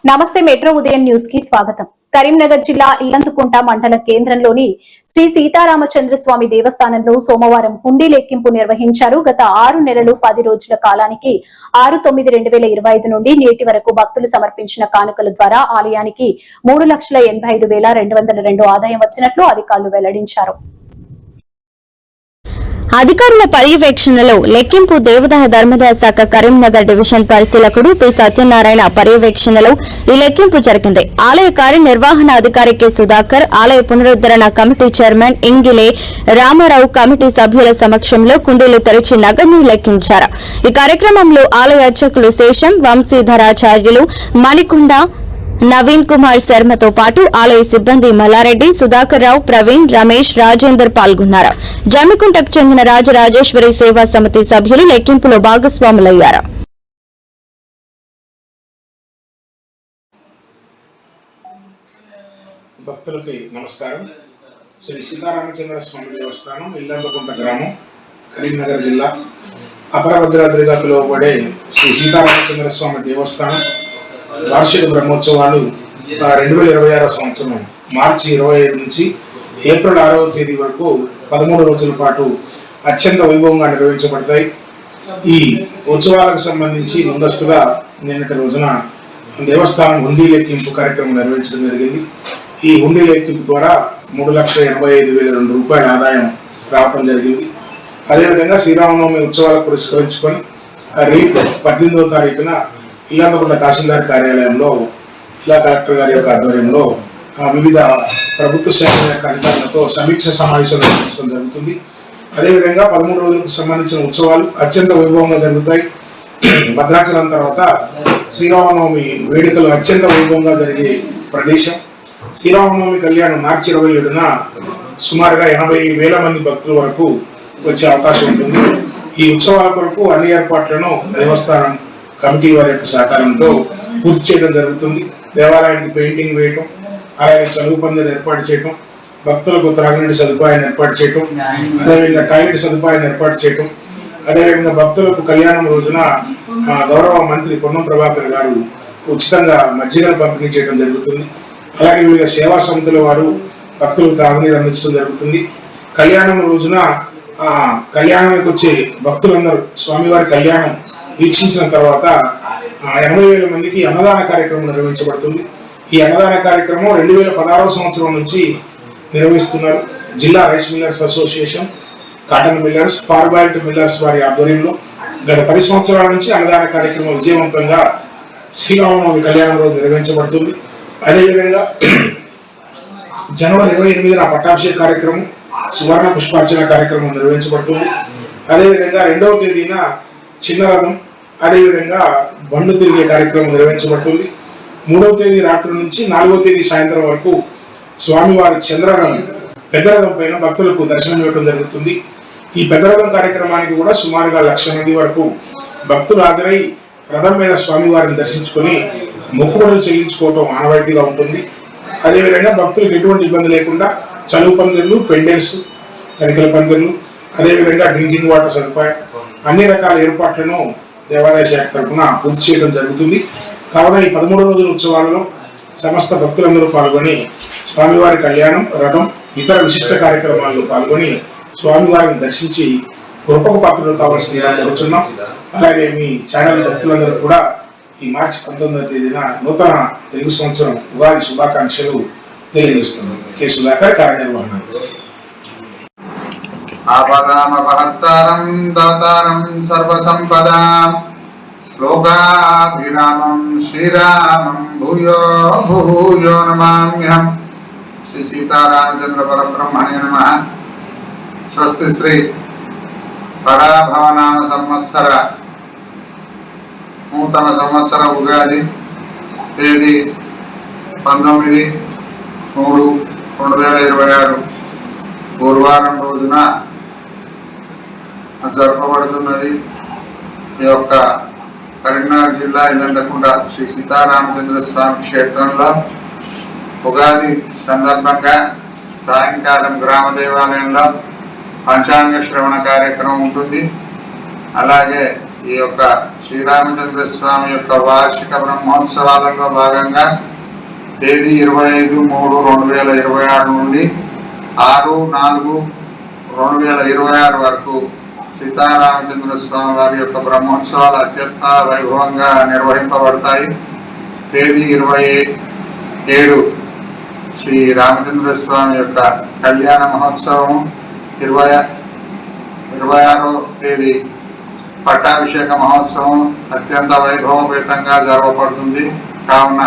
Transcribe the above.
నమస్తే మెట్రో ఉదయం న్యూస్ కి స్వాగతం. కరీంనగర్ జిల్లా ఇల్లందుకుంట మండల కేంద్రంలోని శ్రీ సీతారామచంద్రస్వామి దేవస్థానంలో సోమవారం హుండీ లెక్కింపు నిర్వహించారు. గత 6 నెలలు 10 రోజుల కాలానికి 6/9/2025 నుండి నేటి వరకు భక్తులు సమర్పించిన కానుకల ద్వారా ఆలయానికి 3,85,202 ఆదాయం వచ్చినట్లు అధికారులు వెల్లడించారు. అధికారుల పర్యవేక్షణలో లెక్కింపు దేవాదాయ ధర్మాదాయ శాఖ కరీంనగర్ డివిజన్ పరిశీలకుడు పి సత్యనారాయణ పర్యవేక్షణలో ఈ లెక్కింపు జరిగింది. ఆలయ కార్యనిర్వహణ అధికారి కె సుధాకర్, ఆలయ పునరుద్ధరణ కమిటీ చైర్మన్ ఇంగిలే రామారావు కమిటీ సభ్యుల సమక్షంలో కుండీలు తెరిచి నగదును లెక్కించారు. ఈ కార్యక్రమంలో ఆలయ అర్చకులు శేషం, వంశీధరాచార్యులు, మణికొండ, నవీన్ కుమార్ శర్మతో పాటు ఆలయ సిబ్బంది మల్లారెడ్డి, సుధాకర్ రావు, ప్రవీణ్, రమేష్, రాజేందర్ పాల్గొన్నారు. జమ్మికుంటకు చెందిన రాజరాజేశ్వరి సేవా సమితి సభ్యులు లెక్కింపులో భాగస్వాములయ్యారు. భక్తులకి నమస్కారం. శ్రీ సీతారామచంద్ర స్వామి దేవస్థానం, ఇల్లందుకుంట గ్రామం, కరీంనగర్ జిల్లా, అపరభద్రాద్రిగా పిలువబడే శ్రీ సీతారామచంద్ర స్వామి దేవస్థానం వార్షిక బ్రహ్మోత్సవాలు 2026 సంవత్సరం మార్చి 25 నుంచి ఏప్రిల్ 6వ తేదీ వరకు 13 రోజుల పాటు అత్యంత వైభవంగా నిర్వహించబడతాయి. ఈ ఉత్సవాలకు సంబంధించి ముందస్తుగా నిన్నటి రోజున దేవస్థానం హుండీ లెక్కింపు కార్యక్రమం నిర్వహించడం జరిగింది. ఈ హుండీ లెక్కింపు ద్వారా 3,85,202 రూపాయల ఆదాయం రావడం జరిగింది. అదేవిధంగా శ్రీరామనవమి ఉత్సవాలు పురస్కరించుకొని రేపు 18వ తారీఖున ఇల్లందుకుంట తహసీల్దార్ కార్యాలయంలో జిల్లా కలెక్టర్ గారి యొక్క ఆధ్వర్యంలో వివిధ ప్రభుత్వ శాఖల యొక్క అధికారులతో సమీక్ష సమావేశం నిర్వహించడం జరుగుతుంది. అదేవిధంగా 13 రోజులకు సంబంధించిన ఉత్సవాలు అత్యంత వైభవంగా జరుగుతాయి. భద్రాచలం తర్వాత శ్రీరామనవమి వేడుకలు అత్యంత వైభవంగా జరిగే ప్రదేశం. శ్రీరామనవమి కళ్యాణం మార్చి 27న సుమారుగా 80,000 మంది భక్తుల వరకు వచ్చే అవకాశం ఉంటుంది. ఈ ఉత్సవాల కొరకు అన్ని ఏర్పాట్లను దేవస్థానం కమిటీ వారి యొక్క సహకారంతో పూర్తి చేయడం జరుగుతుంది. దేవాలయానికి పెయింటింగ్ వేయటం, అలాగే చదువు పందిని ఏర్పాటు చేయటం, భక్తులకు త్రాగునీటి సదుపాయాన్ని ఏర్పాటు చేయటం, అదేవిధంగా టాయిలెట్ సదుపాయాన్ని ఏర్పాటు చేయటం, అదేవిధంగా భక్తులకు కళ్యాణం రోజున గౌరవ మంత్రి పొన్నం ప్రభాకర్ గారు ఉచితంగా మజ్జిగను పంపిణీ చేయడం జరుగుతుంది. అలాగే వివిధ సేవా సమితుల వారు భక్తులకు త్రాగునీరు అందించడం జరుగుతుంది. కళ్యాణం రోజున కళ్యాణానికి వచ్చే భక్తులందరూ స్వామివారి కళ్యాణం వీక్షించిన తర్వాత 80,000 మందికి అన్నదాన కార్యక్రమం నిర్వహించబడుతుంది. ఈ అన్నదాన కార్యక్రమం 2016 సంవత్సరం నుంచి నిర్వహిస్తున్నారు. జిల్లా rice millers association, cotton millers, parboiled millers వారి ఆధ్వర్యంలో గత 10 సంవత్సరాల నుంచి అన్నదాన కార్యక్రమం విజయవంతంగా శ్రీరామనవమి కళ్యాణం రోజు నిర్వహించబడుతుంది. అదేవిధంగా జనవరి 28న పట్టాభిషేక కార్యక్రమం, సువర్ణ పుష్పార్చన కార్యక్రమం నిర్వహించబడుతుంది. అదేవిధంగా 2వ తేదీన చిన్న రథం, అదేవిధంగా బండ్లు తిరిగే కార్యక్రమం నిర్వహించబడుతుంది. 3వ తేదీ రాత్రి నుంచి 4వ తేదీ సాయంత్రం వరకు స్వామివారి చంద్రరథం పెద్ద రథం పైన భక్తులకు దర్శనం ఇవ్వడం జరుగుతుంది. ఈ పెద్ద రథం కార్యక్రమానికి కూడా సుమారుగా 1,00,000 మంది వరకు భక్తులు హాజరై రథం మీద స్వామివారిని దర్శించుకొని మొక్కుబడులు చెల్లించుకోవటం ఆనవాయితీగా ఉంటుంది. అదేవిధంగా భక్తులకు ఎటువంటి ఇబ్బంది లేకుండా చలువు పందిర్లు, పెండెల్స్, తనికల పందిర్లు, అదేవిధంగా డ్రింకింగ్ వాటర్ సదుపాయం, అన్ని రకాల ఏర్పాట్లను దేవాదాయ శాఖ తరఫున పూర్తి చేయడం జరుగుతుంది. కావున ఈ 13 రోజుల ఉత్సవాలలో సమస్త భక్తులందరూ పాల్గొని స్వామివారి కళ్యాణం, రథం, ఇతర విశిష్ట కార్యక్రమాల్లో పాల్గొని స్వామివారిని దర్శించి కృపకు పాత్రలు కావాల్సిందిగా కోరుచున్నాం. అలాగే మీ ఛానల్ భక్తులందరూ కూడా ఈ మార్చి 19వ తేదీన నూతన తెలుగు సంవత్సరం ఉగాది శుభాకాంక్షలు తెలియజేస్తున్నాం. కె సుధాకర్, కార్యనిర్వహణ. ఆపదామపహర్తారం దాతారం సర్వసంపదాం లోకాభిరామం శ్రీరామం భూయో భూయో నమామ్యహం. శ్రీ సీతారామచంద్ర పరబ్రహ్మణే నమః. స్వస్తి శ్రీ పరాభవనామ సంవత్సర నూతన సంవత్సర ఉగాది తేదీ 19/3/2026 గురువారం రోజున జరపబడుతున్నది. ఈ యొక్క కరీంనగర్ జిల్లా ఇల్లందుకుంట శ్రీ సీతారామచంద్ర స్వామి క్షేత్రంలో ఉగాది సందర్భంగా సాయంకాలం గ్రామ దేవాలయంలో పంచాంగ శ్రవణ కార్యక్రమం ఉంటుంది. అలాగే ఈ యొక్క శ్రీరామచంద్ర స్వామి యొక్క వార్షిక బ్రహ్మోత్సవాలలో భాగంగా తేదీ 25/3/2026 నుండి 6/4/2026 వరకు సీతారామచంద్ర స్వామి వారి యొక్క బ్రహ్మోత్సవాలు అత్యంత వైభవంగా నిర్వహింపబడతాయి. తేదీ 27 శ్రీ రామచంద్ర స్వామి యొక్క కళ్యాణ మహోత్సవం, 26వ తేదీ పట్టాభిషేక మహోత్సవం అత్యంత వైభవపేతంగా జరపబడుతుంది. కావున